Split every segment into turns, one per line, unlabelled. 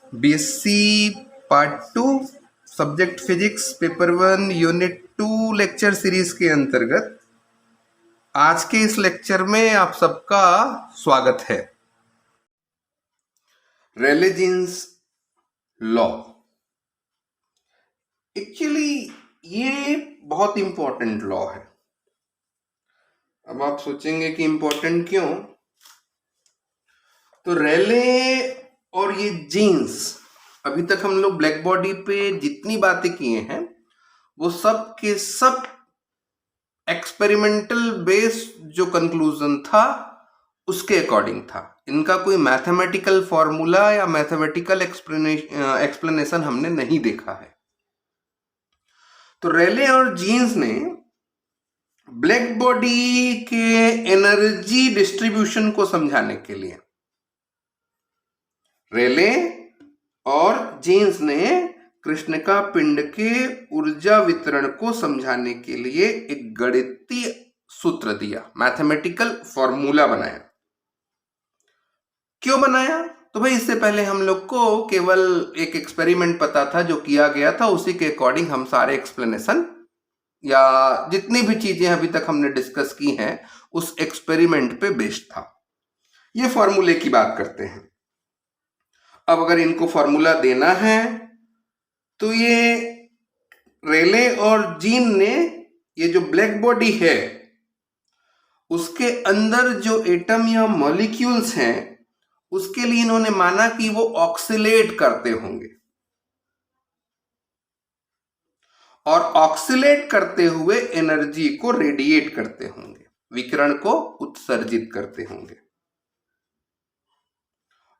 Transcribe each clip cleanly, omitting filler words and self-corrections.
BSc part 2 subject physics paper 1 unit 2 lecture series के अंतर्गत आज के इस लेक्चर में आप सबका स्वागत है। रेले जीन्स लॉ एक्चुअली ये बहुत इंपॉर्टेंट लॉ है। अब आप सोचेंगे कि इंपॉर्टेंट क्यों? तो रेले और ये जीन्स, अभी तक हम लोग ब्लैक बॉडी पे जितनी बातें किए हैं वो सब के सब एक्सपेरिमेंटल बेस्ड जो कंक्लूजन था उसके अकॉर्डिंग था। इनका कोई मैथमेटिकल फॉर्मूला या मैथमेटिकल एक्सप्लेनेशन हमने नहीं देखा है। तो रेले और जीन्स ने ब्लैक बॉडी के एनर्जी डिस्ट्रीब्यूशन को समझाने के लिए, रेले और जीन्स ने कृष्णिका पिंड के ऊर्जा वितरण को समझाने के लिए एक गणितीय सूत्र दिया, मैथमेटिकल फॉर्मूला बनाया। क्यों बनाया? तो भाई इससे पहले हम लोग को केवल एक एक्सपेरिमेंट पता था जो किया गया था, उसी के अकॉर्डिंग हम सारे एक्सप्लेनेशन या जितनी भी चीजें अभी तक हमने डिस्कस की हैं उस एक्सपेरिमेंट पे बेस्ड था। ये फॉर्मूले की बात करते हैं। अब अगर इनको फॉर्मूला देना है तो ये रेले और जीन ने ये जो ब्लैक बॉडी है उसके अंदर जो एटम या मॉलिक्यूल्स हैं उसके लिए इन्होंने माना कि वो ऑक्सीलेट करते होंगे, और ऑक्सीलेट करते हुए एनर्जी को रेडिएट करते होंगे, विकिरण को उत्सर्जित करते होंगे।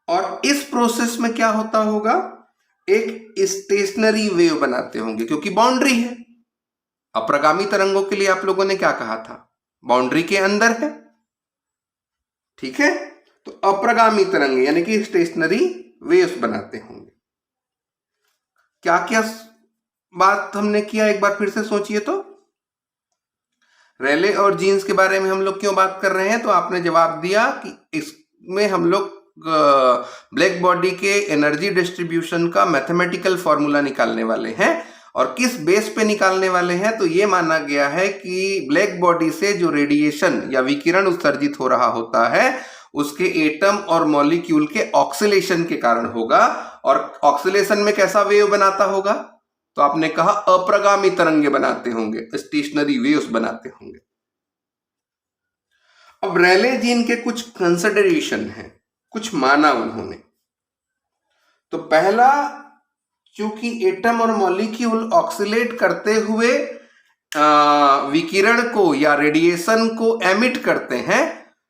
और इस प्रोसेस में क्या होता होगा? एक स्टेशनरी वेव बनाते होंगे, क्योंकि बाउंड्री है। अप्रगामी तरंगों के लिए आप लोगों ने क्या कहा था? बाउंड्री के अंदर है, ठीक है। तो अप्रगामी तरंग यानी कि स्टेशनरी वेव्स बनाते होंगे। क्या क्या बात हमने किया, एक बार फिर से सोचिए तो। रेले और जीन्स के बारे में हम लोग क्यों बात कर रहे हैं? तो आपने जवाब दिया कि इसमें हम लोग ब्लैक बॉडी के एनर्जी डिस्ट्रीब्यूशन का मैथमेटिकल फॉर्मूला निकालने वाले हैं। और किस बेस पे निकालने वाले हैं? तो ये माना गया है कि ब्लैक बॉडी से जो रेडिएशन या विकिरण उत्सर्जित हो रहा होता है उसके एटम और मॉलिक्यूल के ऑक्सीलेशन के कारण होगा। और ऑक्सीलेशन में कैसा वेव बनाता होगा? तो आपने कहा अप्रगामी तरंगे बनाते होंगे, स्टेशनरी वेव्स बनाते होंगे। अब रेले जीन के कुछ कंसिडरेशन हैं, कुछ माना उन्होंने। तो पहला, चूंकि एटम और मॉलिक्यूल ऑक्सीलेट करते हुए विकिरण को या रेडिएशन को एमिट करते हैं,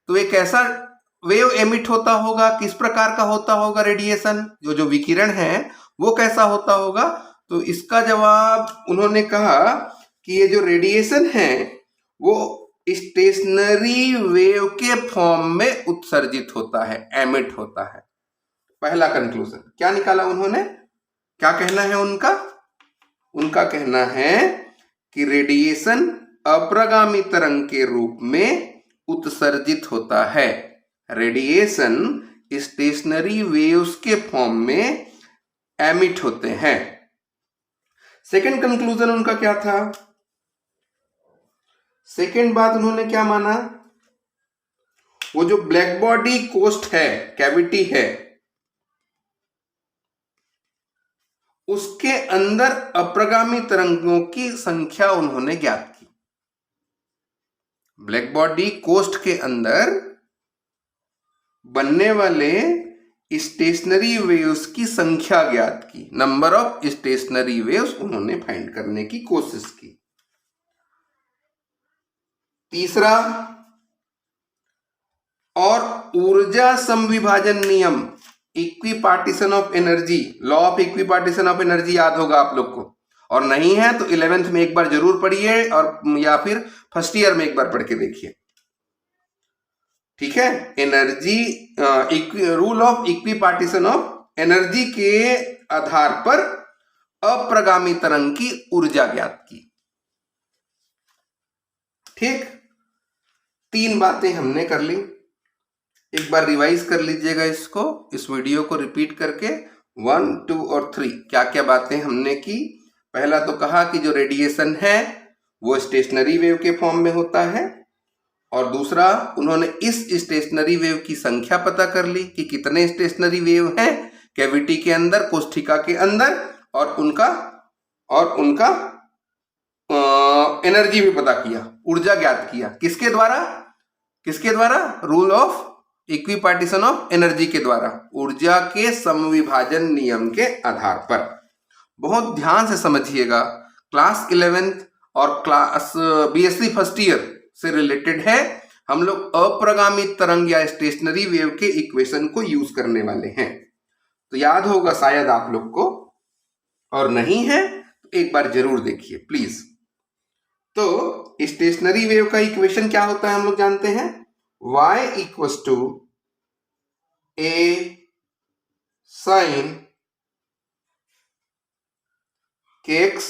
तो एक ऐसा वेव एमिट होता होगा। किस प्रकार का होता होगा रेडिएशन? जो विकिरण है वो कैसा होता होगा? तो इसका जवाब उन्होंने कहा कि ये जो रेडिएशन है वो स्टेशनरी वेव के फॉर्म में उत्सर्जित होता है, एमिट होता है। पहला कंक्लूजन क्या निकाला उन्होंने? क्या कहना है उनका? उनका कहना है कि रेडिएशन अप्रगामी तरंग के रूप में उत्सर्जित होता है। रेडिएशन स्टेशनरी वेव्स के फॉर्म में एमिट होते हैं। सेकंड कंक्लूजन उनका क्या था? सेकंड बात उन्होंने क्या माना? वो जो ब्लैक बॉडी कोस्ट है, कैविटी है, उसके अंदर अप्रगामी तरंगों की संख्या उन्होंने ज्ञात की। ब्लैक बॉडी कोस्ट के अंदर बनने वाले स्टेशनरी वेव्स की संख्या ज्ञात की, नंबर ऑफ स्टेशनरी वेव्स उन्होंने फाइंड करने की कोशिश की। तीसरा, और ऊर्जा समविभाजन नियम, equipartition of energy, law of equipartition of energy याद होगा आप लोग को, और नहीं है तो 11th में एक बार जरूर पढ़िए और या फिर फर्स्ट ईयर में एक बार पढ़ के देखिए, ठीक है। Energy rule of equipartition of energy के आधार पर अप्रगामी तरंग की ऊर्जा ज्ञात की, ठीक। 3 बातें हमने कर ली। एक बार रिवाइज कर लीजिएगा इसको, इस वीडियो को रिपीट करके, 1, 2 और 3 क्या क्या बातें हमने की। पहला तो कहा कि जो रेडिएशन है वो स्टेशनरी वेव के फॉर्म में होता है, और दूसरा उन्होंने इस स्टेशनरी वेव की संख्या पता कर ली कि कितने स्टेशनरी वेव हैं कैविटी के अंदर, कोष्ठिका के अंदर, और उनका एनर्जी भी पता किया, ऊर्जा ज्ञात किया। किसके द्वारा? Rule of equipartition of energy के द्वारा, ऊर्जा के समविभाजन नियम के आधार पर। बहुत ध्यान से समझिएगा, क्लास 11th और क्लास बीएससी फर्स्ट ईयर से रिलेटेड है। हम लोग अप्रगामी तरंग या स्टेशनरी वेव के इक्वेशन को यूज करने वाले हैं, तो याद होगा शायद आप लोग को, और नहीं है तो एक बार जरूर देखिए प्लीज। तो स्टेशनरी वेव का इक्वेशन क्या होता है हम लोग जानते हैं, y equals to a sin kx,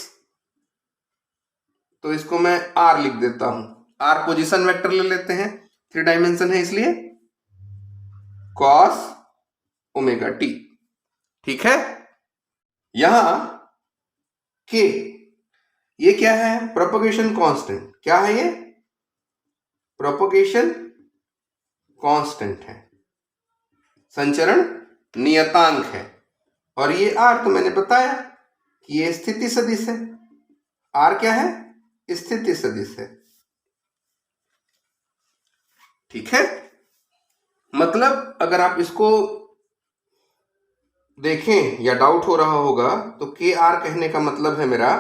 तो इसको मैं r लिख देता हूं, r पोजीशन वेक्टर ले लेते हैं, 3 डायमेंशन है इसलिए, cos ओमेगा t। ठीक है, यहां k ये क्या है, प्रोपगेशन कांस्टेंट। क्या है ये, प्रोपगेशन कांस्टेंट है, संचरण नियतांक है। और ये r तो मैंने बताया कि ये स्थिति सदिश है। r क्या है, स्थिति सदिश है। ठीक है, मतलब अगर आप इसको देखें या डाउट हो रहा होगा तो के आर कहने का मतलब है मेरा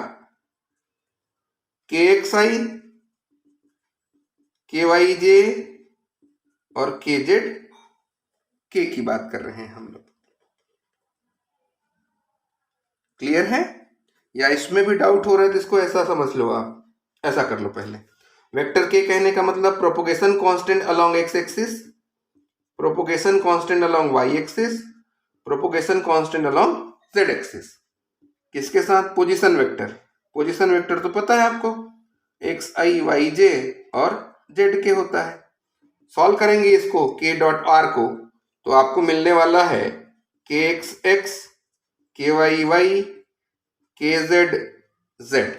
के एक्स आई, के वाई जे और के जेड, के की बात कर रहे हैं हम लोग। क्लियर है, या इसमें भी डाउट हो रहा है तो इसको ऐसा समझ लो, आप ऐसा कर लो पहले। वेक्टर के कहने का मतलब propagation constant along X axis, propagation constant along Y axis, propagation constant along Z axis. किसके साथ, पोजीशन वेक्टर। पोजीशन वेक्टर तो पता है आपको, एक्स आई वाई जे और जेड के होता है। सॉल्व करेंगे इसको के डॉट आर को, तो आपको मिलने वाला है के X X, K Y Y, के जेड जेड।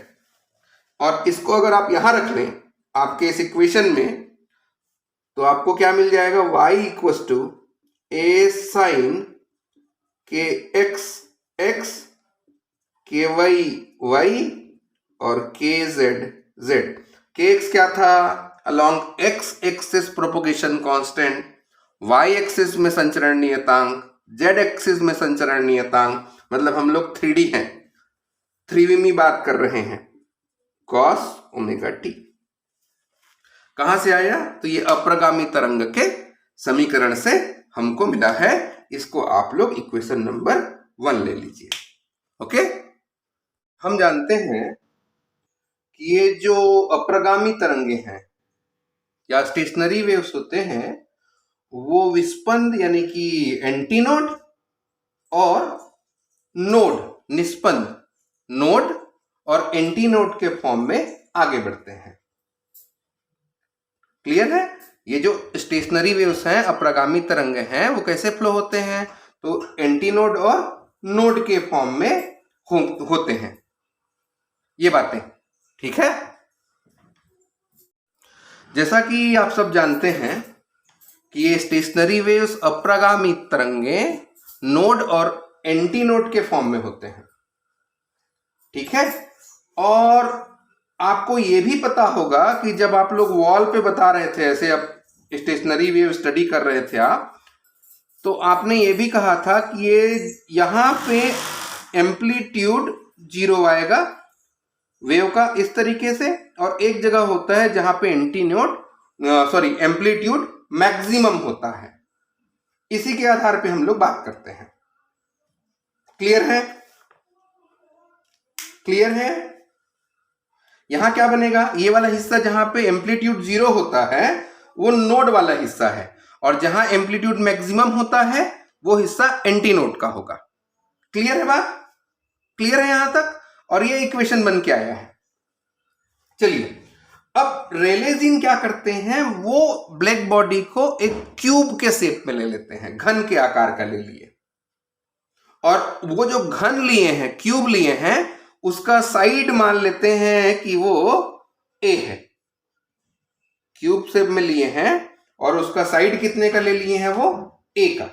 और इसको अगर आप यहां रख लें आपके इस इक्वेशन में, तो आपको क्या मिल जाएगा, y equals to A sine K X X, K Y Y और K Z Z. K X क्या था, along X axis propagation constant, Y axis में संचरण नियतांक, जेड एक्सिस में संचरण नियतांक, मतलब हम लोग 3D हैं, 3D बात कर रहे हैं, cos ओमेगा टी। कहां से आया, तो ये अप्रगामी तरंग के समीकरण से हमको मिला है। इसको आप लोग इक्वेशन नंबर 1 ले लीजिए। ओके, हम जानते हैं कि ये जो अप्रगामी तरंगे हैं या स्टेशनरी वेव्स होते हैं, वो विस्पंद यानी कि एंटीनोड और नोड, निस्पंद नोड और एंटीनोड के फॉर्म में आगे बढ़ते हैं। क्लियर है, ये जो स्टेशनरी वेव्स हैं, अप्रगामी तरंग हैं, वो कैसे फ्लो होते हैं, तो एंटीनोड और नोड के फॉर्म में होते हैं ये बातें। ठीक है, जैसा कि आप सब जानते हैं कि ये स्टेशनरी वेव्स अप्रगामी तरंगे नोड और एंटीनोड के फॉर्म में होते हैं। ठीक है, और आपको ये भी पता होगा कि जब आप लोग वॉल पे बता रहे थे, ऐसे आप स्टेशनरी वेव स्टडी कर रहे थे आप, तो आपने ये भी कहा था कि ये यहां पे एम्पलीट्यूड 0 आएगा वेव का इस तरीके से, और एक जगह होता है जहां पे एम्पलीट्यूड मैक्सिमम होता है। इसी के आधार पे हम लोग बात करते हैं। क्लियर है, क्लियर है। यहां क्या बनेगा, ये वाला हिस्सा जहां पे एम्पलीट्यूड 0 होता है वो नोड वाला हिस्सा है, और जहां एम्पलीट्यूड मैक्सिमम होता है वो हिस्सा एंटीनोड का होगा। क्लियर है बात, क्लियर है यहां तक, और ये इक्वेशन बन के आया है। चलिए, अब रेले जीन क्या करते हैं, वो ब्लैक बॉडी को एक क्यूब के शेप में ले लेते हैं, घन के आकार का ले लिए। और वो जो घन लिए हैं, क्यूब लिए हैं, उसका साइड मान लेते हैं कि वो ए है। क्यूब शेप में लिए हैं और उसका साइड कितने का ले लिए हैं, वो ए का।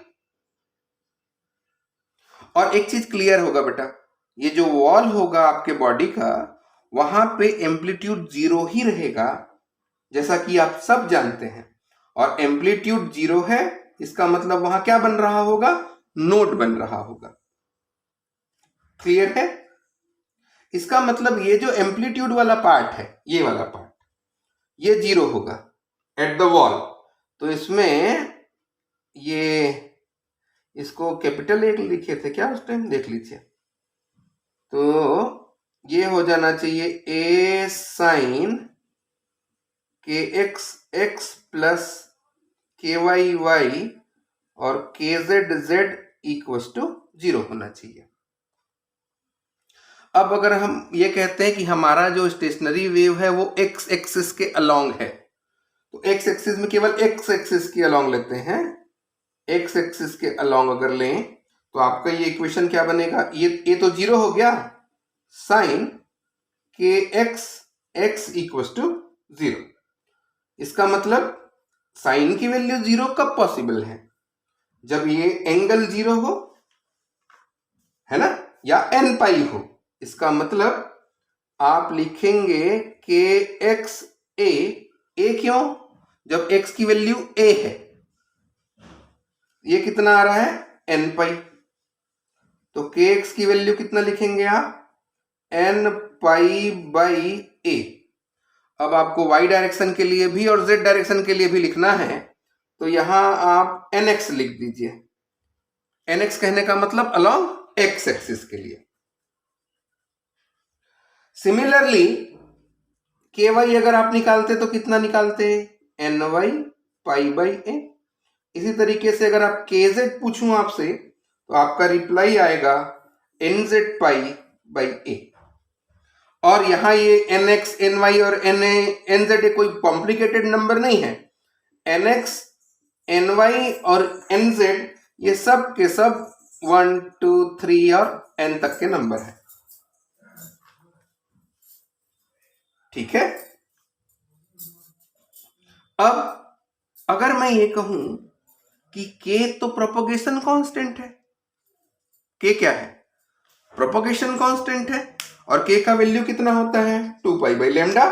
और एक चीज क्लियर होगा बेटा, ये जो वॉल होगा आपके बॉडी का, वहां पे एम्पलीट्यूड 0 ही रहेगा, जैसा कि आप सब जानते हैं। और एम्पलीट्यूड 0 है, इसका मतलब वहां क्या बन रहा होगा, नोड बन रहा होगा। क्लियर है? इसका मतलब ये जो एम्पलीट्यूड वाला पार्ट है, ये वाला पार्ट, ये 0 होगा एट द वॉल। तो इसमें ये, इसको कैपिटल ए लिखे थे क्या उस टाइम, देख लीजिए। तो ये हो जाना चाहिए ए sine K X x plus के वाई वाई और K Z Z equals to 0 होना चाहिए। अब अगर हम ये कहते हैं कि हमारा जो स्टेशनरी वेव है वो एक्स एक्सिस के अलोंग है, तो एक्स एक्सिस में केवल एक्स एक्सिस के अलोंग लेते हैं। एक्स एक्सिस के अलोंग अगर लें तो आपका ये इक्वेशन क्या बनेगा, ये तो 0 हो गया, sign K X x equals to 0। इसका मतलब साइन की वैल्यू 0 कब पॉसिबल है, जब ये एंगल 0 हो, है ना, या एन पाई हो। इसका मतलब आप लिखेंगे के एक्स ए क्यों, जब एक्स की वैल्यू ए है, ये कितना आ रहा है, एन पाई। तो के एक्स की वैल्यू कितना लिखेंगे आप, एन पाई बाई ए। अब आपको वाई डायरेक्शन के लिए भी और जेड डायरेक्शन के लिए भी लिखना है, तो यहां आप एन एक्स लिख दीजिए। एन एक्स कहने का मतलब अलोंग एक्स एक्सिस के लिए। सिमिलरली के वाई अगर आप निकालते तो कितना निकालते, एन वाई पाई बाई ए। इसी तरीके से अगर आप के जेड पूछूं आपसे तो आपका रिप्लाई आएगा एन जेड पाई बाई ए। और यहां ये एन एक्स एन वाई और एन जेड कोई कॉम्प्लिकेटेड नंबर नहीं है। एन एक्स एन वाई और एन जेड ये सब के सब 1 2 3 और एन तक के नंबर है। ठीक है। अब अगर मैं ये कहूं कि k तो प्रोपगेशन कांस्टेंट है, k क्या है, प्रोपगेशन कांस्टेंट है, और k का वैल्यू कितना होता है, 2 पाई बाई लैम्डा।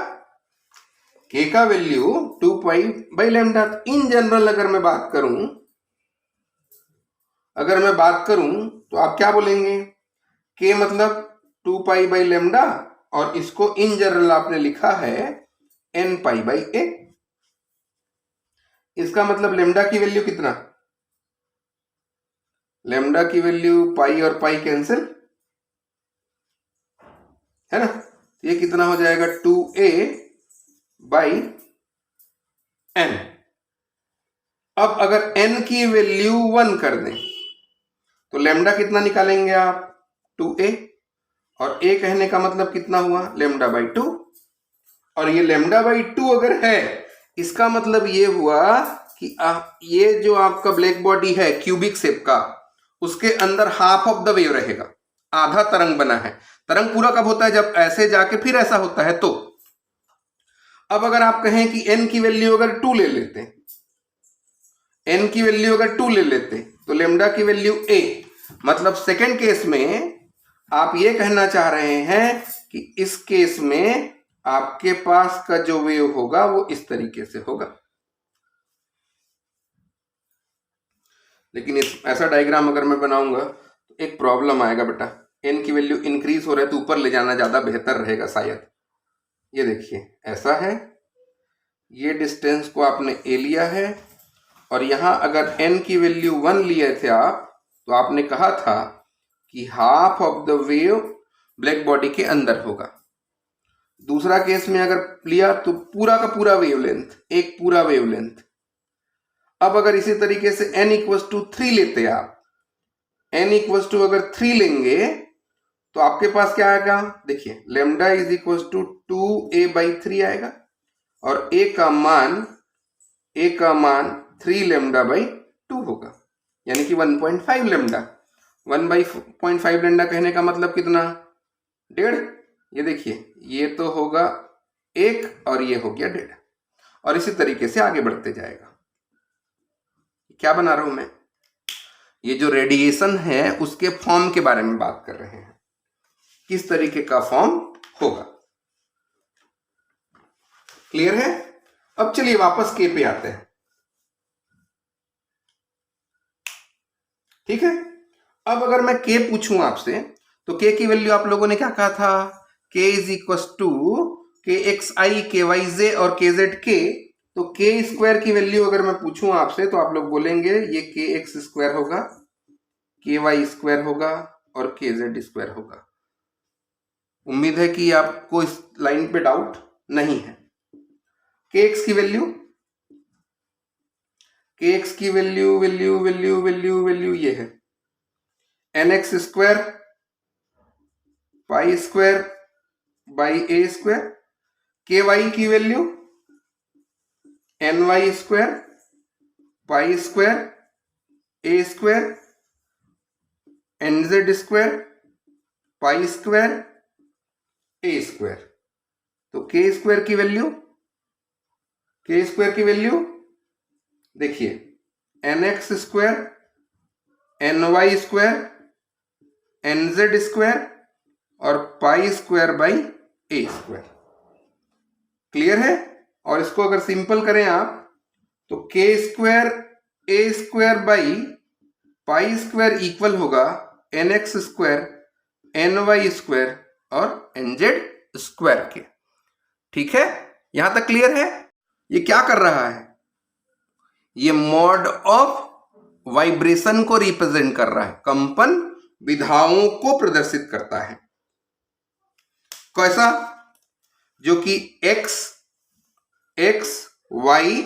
k का value 2 pi by lambda. In general अगर मैं बात करूं तो आप क्या बोलेंगे, k मतलब 2 पाई बाई लैम्डा, और इसको इन जनरल आपने लिखा है n पाई बाई a। इसका मतलब लेमडा की वैल्यू कितना, लेमडा की वैल्यू पाई और पाई कैंसिल, है ना, ये कितना हो जाएगा 2a बाई n। अब अगर n की वैल्यू 1 कर दें तो लेमडा कितना निकालेंगे आप, 2a, और a कहने का मतलब कितना हुआ, लेमडा बाई 2। और ये लेमडा बाई 2 अगर है, इसका मतलब ये हुआ कि ये जो आपका ब्लैक बॉडी है क्यूबिक शेप का, उसके अंदर हाफ ऑफ द वेव रहेगा, आधा तरंग बना है। तरंग पूरा कब होता है, जब ऐसे जाके फिर ऐसा होता है। तो अब अगर आप कहें कि n की वैल्यू अगर 2 ले लेते, n की वैल्यू अगर 2 ले लेते तो लेमडा की वैल्यू a, मतलब सेकेंड केस में आप ये कहना चाह रहे हैं कि इस केस में आपके पास का जो वेव होगा वो इस तरीके से होगा। लेकिन ऐसा डायग्राम अगर मैं बनाऊंगा तो एक प्रॉब्लम आएगा बेटा, n की वैल्यू इंक्रीज हो रहा है तो ऊपर ले जाना ज्यादा बेहतर रहेगा शायद। ये देखिए ऐसा है, ये डिस्टेंस को आपने a लिया है, और यहां अगर n की वैल्यू 1 लिए थे आप, तो आपने कहा था कि half of the wave black body के अंदर होगा। दूसरा केस में अगर लिया तो पूरा का पूरा वेवलेंथ, एक पूरा वेवलेंथ। अब अगर इसी तरीके से n इक्वल्स टू 3 लेते आप, n इक्वल्स टू अगर 3 लेंगे तो आपके पास क्या आएगा, देखिए lambda is equals to 2a by 3 आएगा, और a का मान 3 लेमडा बाई 2 होगा, यानी कि 1.5 लेमडा। 1/0.5 लैम्डा कहने का मतलब कितना, 1.5। ये देखिए ये तो होगा 1 और ये हो गया 1.5, और इसी तरीके से आगे बढ़ते जाएगा। क्या बना रहा हूं मैं, ये जो रेडिएशन है उसके फॉर्म के बारे में बात कर रहे हैं, किस तरीके का फॉर्म होगा। क्लियर है। अब चलिए वापस के पे आते हैं। ठीक है, अब अगर मैं के पूछूं आपसे तो के की वैल्यू आप लोगों ने क्या कहा था, के इज इक्व टू के एक्स आई के वाई जे और के जेड के। तो के स्क्वायर की वैल्यू अगर मैं पूछूं आपसे तो आप लोग बोलेंगे ये के एक्स स्क्वायर होगा, के वाई स्क्वायर होगा और के जेड स्क्वायर होगा। उम्मीद है कि आपको इस लाइन पे डाउट नहीं है। के एक्स की वैल्यू, के एक्स की value value value value value ये है N X square pi square by A square. K Y की value N Y square pi square A square N Z square pi square A square. तो K square की value, के square की value देखिए N X square N Y square N Z square और pi square by A square. Clear है। और इसको अगर सिंपल करें आप तो K square A square by pi square equal होगा N X square N Y square और एन जेड स्क्वायर के। ठीक है, यहां तक क्लियर है। ये क्या कर रहा है, ये मॉड ऑफ वाइब्रेशन को रिप्रेजेंट कर रहा है, कंपन विधाओं को प्रदर्शित करता है। कैसा, जो कि एक्स वाई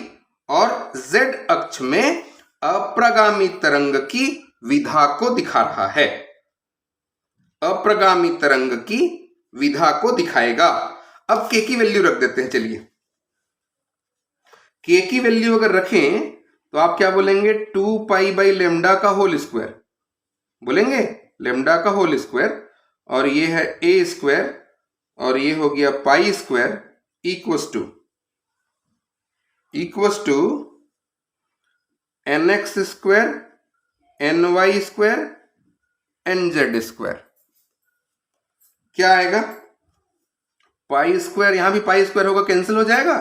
और जेड अक्ष में अप्रगामी तरंग की विधा को दिखा रहा है, अप्रगामी तरंग की विधा को दिखाएगा। अब के की वैल्यू रख देते हैं। चलिए के की वैल्यू अगर रखें तो आप क्या बोलेंगे, 2 पाई बाई लेमडा का होल स्क्वायर बोलेंगे, लेमडा का होल स्क्वायर, और ये है ए स्क्वायर और ये हो गया pi square equals to N X square N Y square N Z square. क्या आएगा, पाई स्क्वायर, यहां भी पाई स्क्वायर होगा, कैंसिल हो जाएगा,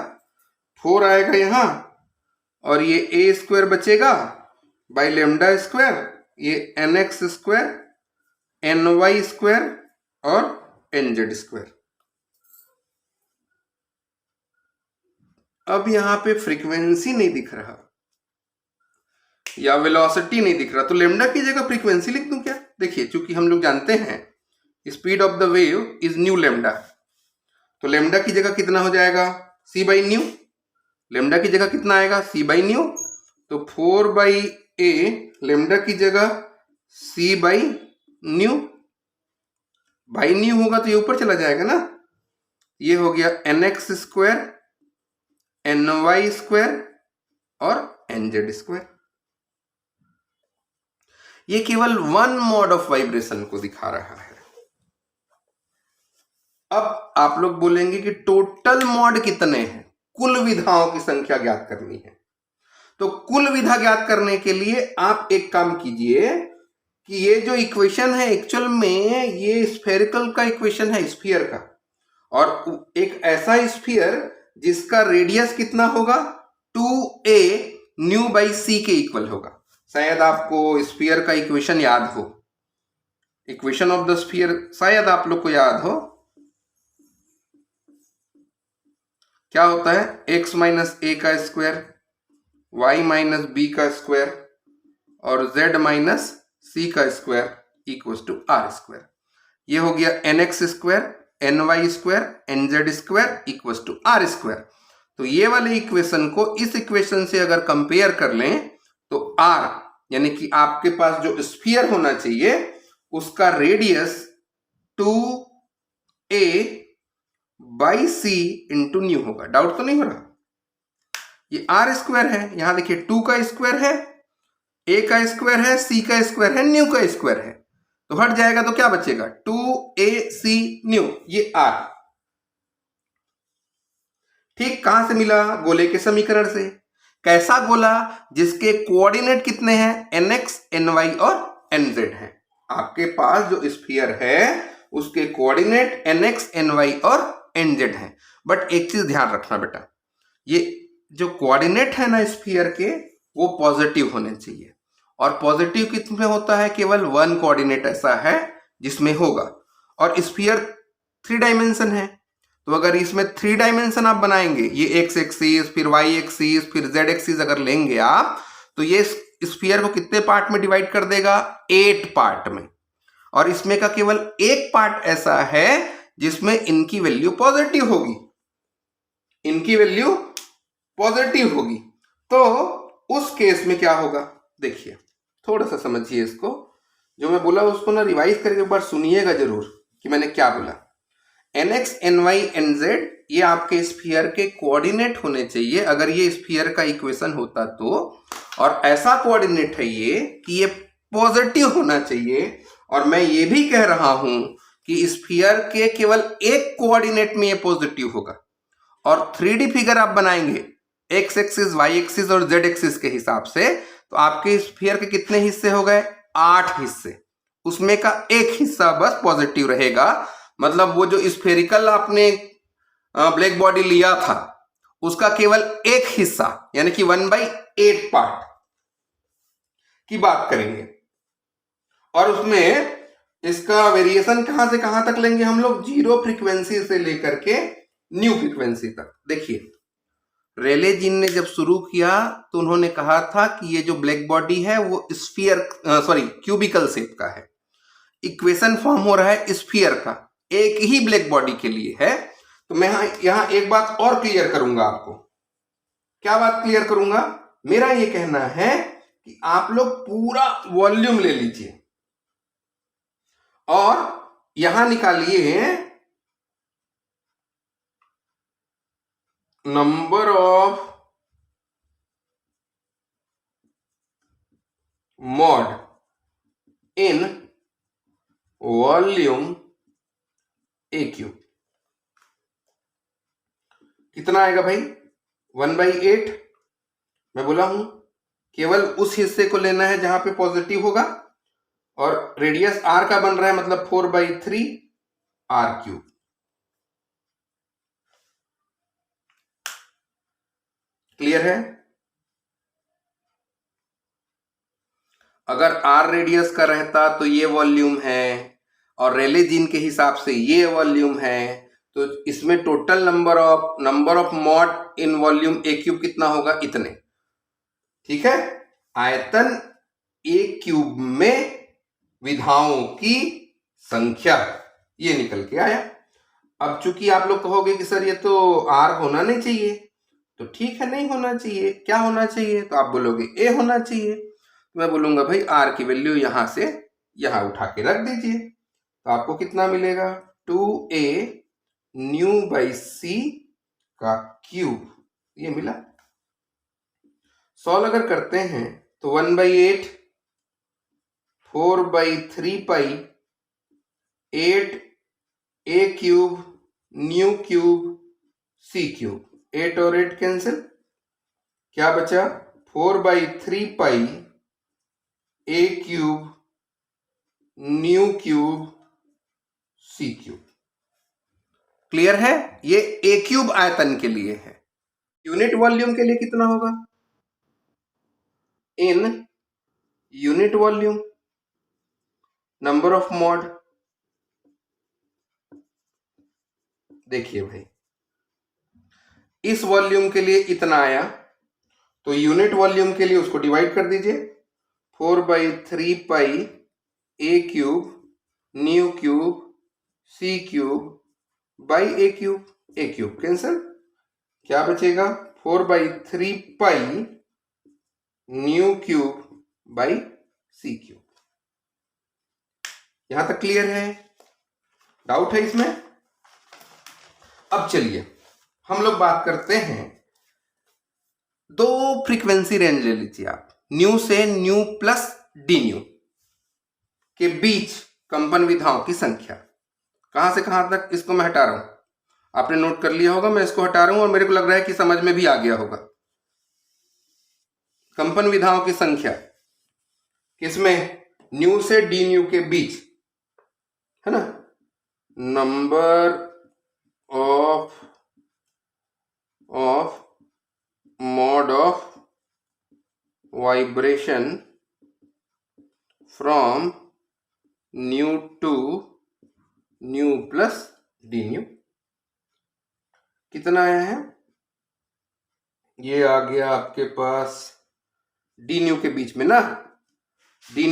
4 आएगा यहां, और ये ए स्क्वायर बचेगा बाई लेमडा स्क्वायर, ये N X square N Y square और एन जेड स्क्वायर। अब यहां पे फ्रीक्वेंसी नहीं दिख रहा या वेलोसिटी नहीं दिख रहा, तो लेमडा की जगह फ्रीक्वेंसी लिख दूं क्या। देखिए चूंकि हम लोग जानते हैं speed of the wave is new lambda, तो लेमडा की जगह कितना हो जाएगा, सी बाई न्यू। लेमडा की जगह कितना आएगा, सी बाई न्यू, तो 4 बाई ए लेमडा की जगह सी बाई न्यू, बाई न्यू होगा तो ये ऊपर चला जाएगा ना, ये हो गया N X square N Y square और एन जेड स्क्वायर। ये केवल वन मोड ऑफ वाइब्रेशन को दिखा रहा है। अब आप लोग बोलेंगे कि टोटल मोड कितने हैं, कुल विधाओं की संख्या ज्ञात करनी है। तो कुल विधा ज्ञात करने के लिए आप एक काम कीजिए कि ये जो इक्वेशन है एक्चुअल में ये स्फेरिकल का इक्वेशन है, स्फीयर का, और एक ऐसा स्फीयर जिसका रेडियस कितना होगा, 2a न्यू बाई सी के इक्वल होगा। शायद आपको स्फीयर का इक्वेशन याद हो, इक्वेशन ऑफ द स्फीयर शायद आप लोग को याद हो। क्या होता है, x माइनस ए का स्क्वायर y माइनस बी का स्क्वायर और z माइनस सी का square equals to R square. ये हो गया N X square N Y square N Z square equals to R square. तो ये वाले इक्वेशन को इस इक्वेशन से अगर कंपेयर कर लें तो आर यानी कि आपके पास जो स्फीयर होना चाहिए उसका radius 2a by C into nu होगा। डाउट तो नहीं हो रहा, ये आर स्क्वायर है, यहां देखिए 2 का स्क्वायर है, ए का स्क्वायर है, सी का स्क्वायर है, न्यू का स्क्वायर है, तो हट जाएगा तो क्या बचेगा 2ac न्यू, ये r। ठीक, कहां से मिला? गोले के समीकरण से। कैसा गोला? जिसके कोऑर्डिनेट कितने हैं? nx ny और nz हैं। आपके पास जो स्फीयर है उसके कोऑर्डिनेट nx ny और nz हैं। बट एक चीज ध्यान रखना बेटा, ये जो कोऑर्डिनेट है ना स्फीयर के, वो पॉजिटिव होने चाहिए। और पॉजिटिव कितने होता है? केवल वन कोऑर्डिनेट ऐसा है जिसमें होगा। और स्फीयर 3 डायमेंशन है, तो अगर इसमें 3 डायमेंशन आप बनाएंगे, ये एक्स एक्सिस फिर वाई एक्सिस फिर जेड एक्सिस अगर लेंगे आप, तो ये स्फीयर को कितने पार्ट में डिवाइड कर देगा? 8 पार्ट में। और इसमें का केवल एक पार्ट ऐसा है जिसमें इनकी वैल्यू पॉजिटिव होगी, इनकी वैल्यू पॉजिटिव होगी। तो उस केस में क्या होगा? देखिए, थोड़ा सा समझिए इसको, जो मैं बोला उसको ना रिवाइज करके एक बार सुनिएगा जरूर कि मैंने क्या बोला। nx ny nz ये आपके स्फीयर के कोऑर्डिनेट होने चाहिए अगर ये स्फीयर का इक्वेशन होता तो। और ऐसा कोऑर्डिनेट है ये कि ये पॉजिटिव होना चाहिए। और मैं ये भी कह रहा हूं कि स्फीयर के केवल एक कोऑर्डिनेट में ये पॉजिटिव होगा। और 3D फिगर आप बनाएंगे एक्स एक्सिस वाई एक्सिस और जेड एक्सिस के हिसाब से, तो आपके स्फीयर के कितने हिस्से हो गए? 8 हिस्से। उसमें का एक हिस्सा बस पॉजिटिव रहेगा। मतलब वो जो स्फेरिकल आपने ब्लैक बॉडी लिया था उसका केवल एक हिस्सा यानी कि 1/8 पार्ट की बात करेंगे। और उसमें इसका वेरिएशन कहां से कहां तक लेंगे हम लोग? 0 फ्रीक्वेंसी से लेकर के न्यू फ्रीक्वेंसी तक। देखिए, रेले जीन ने जब शुरू किया तो उन्होंने कहा था कि ये जो ब्लैक बॉडी है वो स्फीयर क्यूबिकल शेप का है। इक्वेशन फॉर्म हो रहा है स्फीयर का, एक ही ब्लैक बॉडी के लिए है। तो मैं यहां एक बात और क्लियर करूंगा आपको। क्या बात क्लियर करूंगा? मेरा ये कहना है कि आप लोग पूरा वॉल्यूम ले लीजिए और यहां निकालिए number of mod in volume A cube. कितना आएगा भाई? 1/8। मैं बोला हूं केवल उस हिस्से को लेना है जहां पे पॉजिटिव होगा। और रेडियस r का बन रहा है, मतलब 4/3 r³। क्लियर है? अगर r रेडियस का रहता तो ये वॉल्यूम है और रेले जीन के हिसाब से ये वॉल्यूम है, तो इसमें total number of mod in volume a³ कितना होगा? इतने। ठीक है, आयतन a³ में विधाओं की संख्या, ये निकल के आया। अब चूंकि आप लोग कहोगे कि सर ये तो r होना नहीं चाहिए, तो ठीक है, नहीं होना चाहिए। क्या होना चाहिए? तो आप बोलोगे a होना चाहिए। तो मैं बोलूंगा भाई r की वैल्यू यहां से यहां उठा के रख दीजिए, तो आपको कितना मिलेगा? 2a न्यू बाई c का क्यूब, ये मिला। सॉल्व अगर करते हैं तो 1/8 4/3 पाई 8a³ न्यू क्यूब c³। 8 और 8 कैंसिल, क्या बचा? 4/3 पाई a³ new cube c³। Clear है? ये a³ आयतन के लिए है। यूनिट वॉल्यूम के लिए कितना होगा? In unit volume number of mod. देखिए भाई, इस वॉल्यूम के लिए इतना आया, तो यूनिट वॉल्यूम के लिए उसको डिवाइड कर दीजिए। 4/3 पाई a³ new cube c³ by a³ cancel, क्या बचेगा? 4/3 pi nu cube by c³। यहां तक क्लियर है? डाउट है इसमें? अब चलिए हम लोग बात करते हैं, 2 फ्रीक्वेंसी रेंज ले लीजिए आप, न्यू से न्यू प्लस डी न्यू के बीच कंपन विधाओं की संख्या। कहां से कहां तक इसको मैं हटा रहा हूं, आपने नोट कर लिया होगा। मैं इसको हटा रहा हूं और मेरे को लग रहा है कि समझ में भी आ गया होगा। कंपन विधाओं की संख्या किसमें, न्यू से डी न्यू के बीच, है ना। Number of mode of vibration from nu to nu plus D nu. कितना आया है, ये आ गया आपके पास डी न्यू के बीच में ना। डी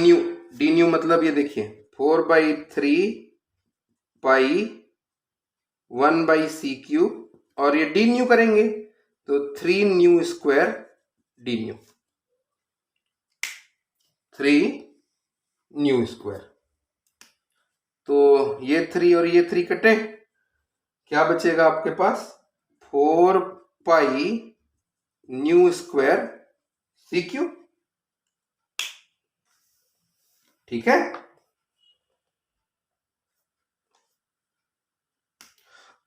न्यू मतलब ये देखिए 4/3 पाई 1/c³ और ये डी न्यू करेंगे तो 3 new square D new, 3 new square. तो ये 3 और ये 3 कटे, क्या बचेगा आपके पास, 4 पाई न्यू स्क्वायर c³। ठीक है।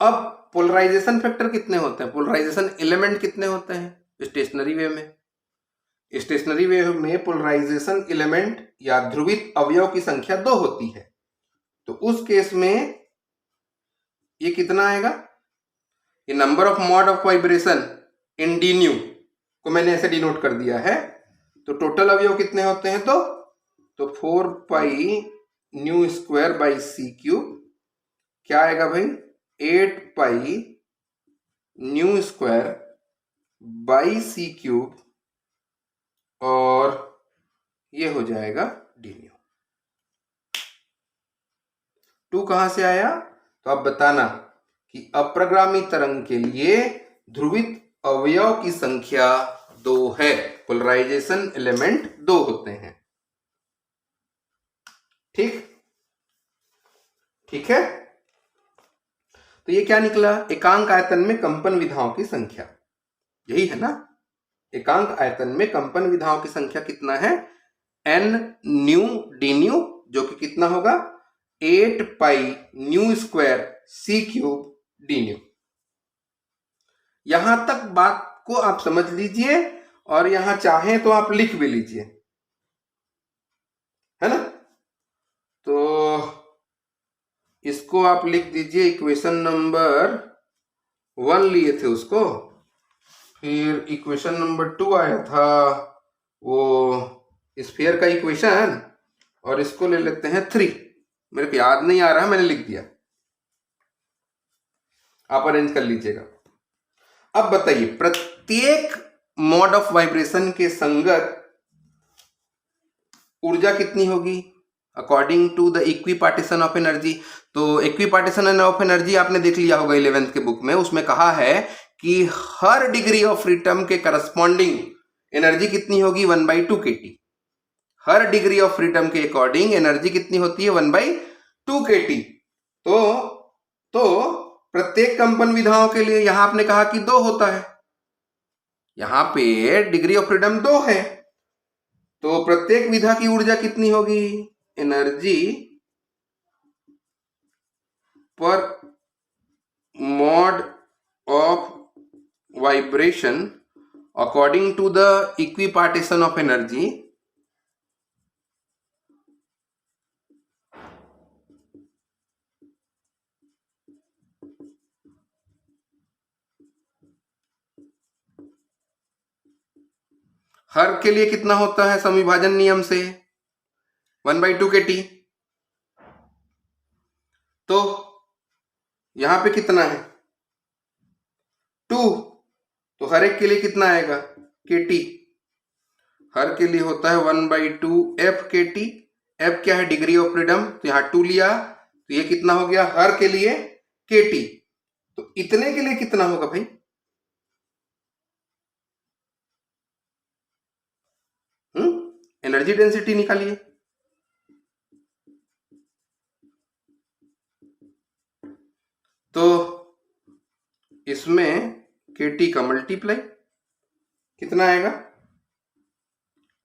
अब पोलराइजेशन फैक्टर कितने होते हैं, पोलराइजेशन एलिमेंट कितने होते हैं स्टेशनरी वेव में। स्टेशनरी वेव में पोलराइजेशन एलिमेंट या ध्रुवित अवयव की संख्या 2 होती है। तो उस केस में ये कितना आएगा, ये number of mode of vibration in D new को मैंने ऐसे डिनोट कर दिया है। तो टोटल अवयव कितने होते हैं, तो 4 पाई न्यू स्क्वायर बाई c³, क्या आएगा भाई, 8 pi nu square by c³, और ये हो जाएगा डी न्यू। 2 कहां से आया, तो आप बताना कि अप्रगामी तरंग के लिए ध्रुवित अवयव की संख्या 2 है, पोलराइजेशन एलिमेंट 2 होते हैं। ठीक है। तो ये क्या निकला, एकांक आयतन में कंपन विधाओं की संख्या, यही है ना। एकांक आयतन में कंपन विधाओं की संख्या कितना है, n न्यू डी न्यू, जो कि कितना होगा 8 pi nu square c³ D new. यहां तक बात को आप समझ लीजिए और यहां चाहें तो आप लिख भी लीजिए, है ना। तो इसको आप लिख दीजिए, इक्वेशन नंबर 1 लिए थे उसको, फिर इक्वेशन नंबर 2 आया था वो स्फीयर का इक्वेशन, और इसको ले लेते हैं 3। मेरे को याद नहीं आ रहा, मैंने लिख दिया, आप अरेंज कर लीजिएगा। अब बताइए, प्रत्येक मोड ऑफ वाइब्रेशन के संगत ऊर्जा कितनी होगी according to the equipartition of energy. तो इक्विपार्टीशन ऑफ एनर्जी आपने देख लिया होगा 11th के बुक में, उसमें कहा है कि हर डिग्री ऑफ फ्रीडम के करस्पॉन्डिंग एनर्जी कितनी होगी, 1/2 kT। Her degree of freedom के अकॉर्डिंग एनर्जी कितनी होती है, 1/2 kT। तो प्रत्येक कंपन विधाओं के लिए यहां आपने कहा कि 2 होता है, यहां पे डिग्री ऑफ फ्रीडम 2 है, तो प्रत्येक विधा की ऊर्जा कितनी होगी, एनर्जी पर mode of vibration according to the equipartition of energy हर के लिए कितना होता है समविभाजन नियम से, 1/2 kT। तो यहां पे कितना है 2, तो हर एक के लिए कितना आएगा kT। हर के लिए होता है 1/2 f kT। f क्या है, डिग्री ऑफ फ्रीडम, तो यहां 2 लिया, तो ये कितना हो गया हर के लिए kT। तो इतने के लिए कितना होगा भाई, एनर्जी डेंसिटी निकालिए। तो इसमें kT का मल्टीप्लाई कितना आएगा,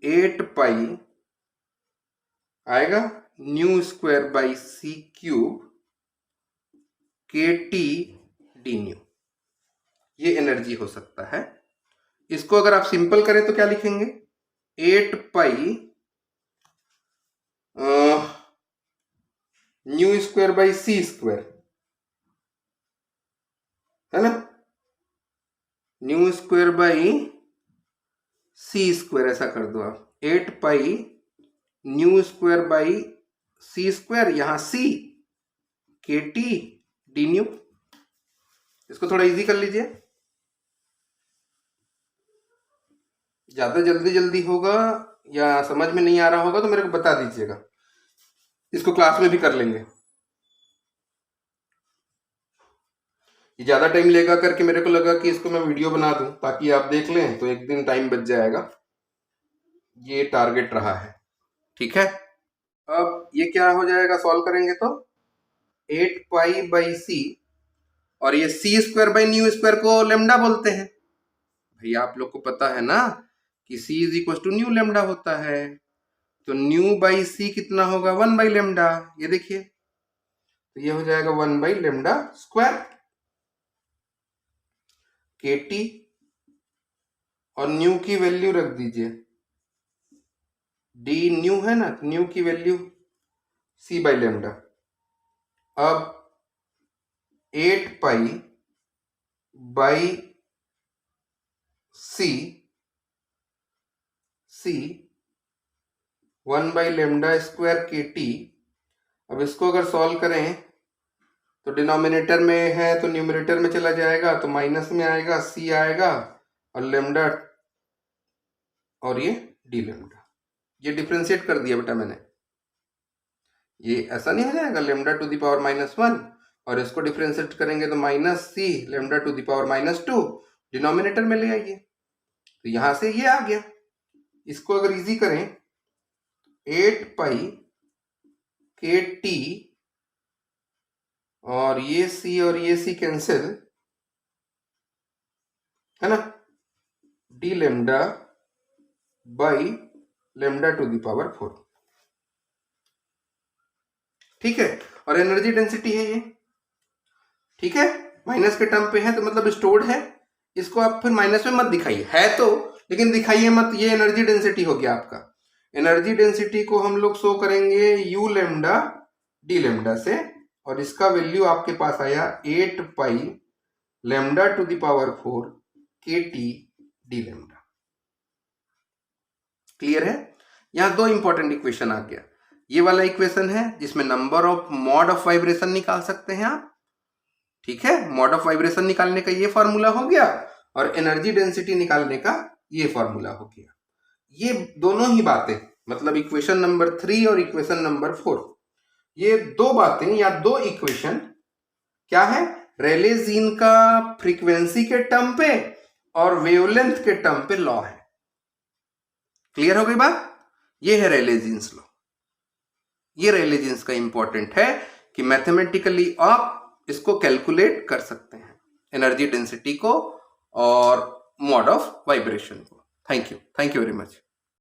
8 पाई आएगा nu square by C cube K T D nu, ये एनर्जी हो सकता है। इसको अगर आप सिंपल करें तो क्या लिखेंगे, 8 pi nu square by C square, है ना, nu square by C square, ऐसा कर दो आप, 8 pi nu square by C square, यहां सी के टी डी न्यू। इसको थोड़ा इजी कर लीजिए, ज्यादा जल्दी होगा या समझ में नहीं आ रहा होगा तो मेरे को बता दीजिएगा, इसको क्लास में भी कर लेंगे। ये ज्यादा टाइम लेगा करके मेरे को लगा कि इसको मैं वीडियो बना दूं ताकि आप देख लें, तो एक दिन टाइम बच जाएगा, ये टारगेट रहा है, ठीक है। अब ये क्या हो जाएगा, सॉल्व करेंगे तो 8 पाई बाई सी, और ये सी स्क्वायर बाई न्यू स्क्वायर को लेमडा बोलते हैं। भैया आप लोग को पता है ना कि C is equal to nu lambda होता है, तो न्यू बाई सी कितना होगा, 1 बाई लेमडा, ये देखिए, तो ये हो जाएगा 1 by lambda square k T, और न्यू की वैल्यू रख दीजिए, डी न्यू है ना, न्यू की वैल्यू सी बाई लेमडा। अब 8 pi by c 1 by lambda square k T. अब इसको अगर सॉल्व करें तो डिनोमिनेटर में है तो न्यूमरेटर में चला जाएगा, तो माइनस में आएगा, सी आएगा और लेमडा और ये डी लेमडा, ये डिफ्रेंशिएट कर दिया बेटा मैंने, ये ऐसा नहीं हो जाएगा लेमडा टू द पावर -1, और इसको डिफ्रेंशिएट करेंगे तो minus c lambda to the power -2, denominator में ले आइए, तो यहां से ये आ गया। इसको अगर इजी करें 8 पाई के टी, और ये सी कैंसिल, है ना, D lambda by lambda to the power 4, ठीक है। और एनर्जी डेंसिटी है ये, ठीक है, माइनस के टर्म पे है तो मतलब स्टोर्ड है, इसको आप फिर माइनस में मत दिखाइए, है तो लेकिन दिखाइए मत, ये एनर्जी डेंसिटी हो गया आपका। एनर्जी डेंसिटी को हम लोग शो करेंगे यू लेमडा डी लेमडा से, और इसका वैल्यू आपके पास आया 8 पाई लेमडा टू द पावर 4 के टी डी लेमडा। क्लियर है। यहां दो इंपॉर्टेंट इक्वेशन आ गया, ये वाला इक्वेशन है जिसमें number of mod of vibration निकाल सकते हैं आप, ठीक है, मॉड ऑफ वाइब्रेशन निकालने का ये फॉर्मूला हो गया, और एनर्जी डेंसिटी निकालने का ये फॉर्मूला हो गया। ये दोनों ही बातें, मतलब इक्वेशन नंबर 3 और इक्वेशन नंबर 4, ये दो बातें या दो इक्वेशन क्या है, रेले जीन का फ्रीक्वेंसी के टर्म पे और वेवलेंथ के टर्म पे लॉ है। क्लियर हो गई बात, ये है रेले जीन्स लॉ। ये रेले जीन्स का इंपॉर्टेंट है कि मैथमेटिकली आप इसको कैलकुलेट कर सकते हैं, एनर्जी डेंसिटी को और मोड ऑफ वाइब्रेशन को। Thank you very much.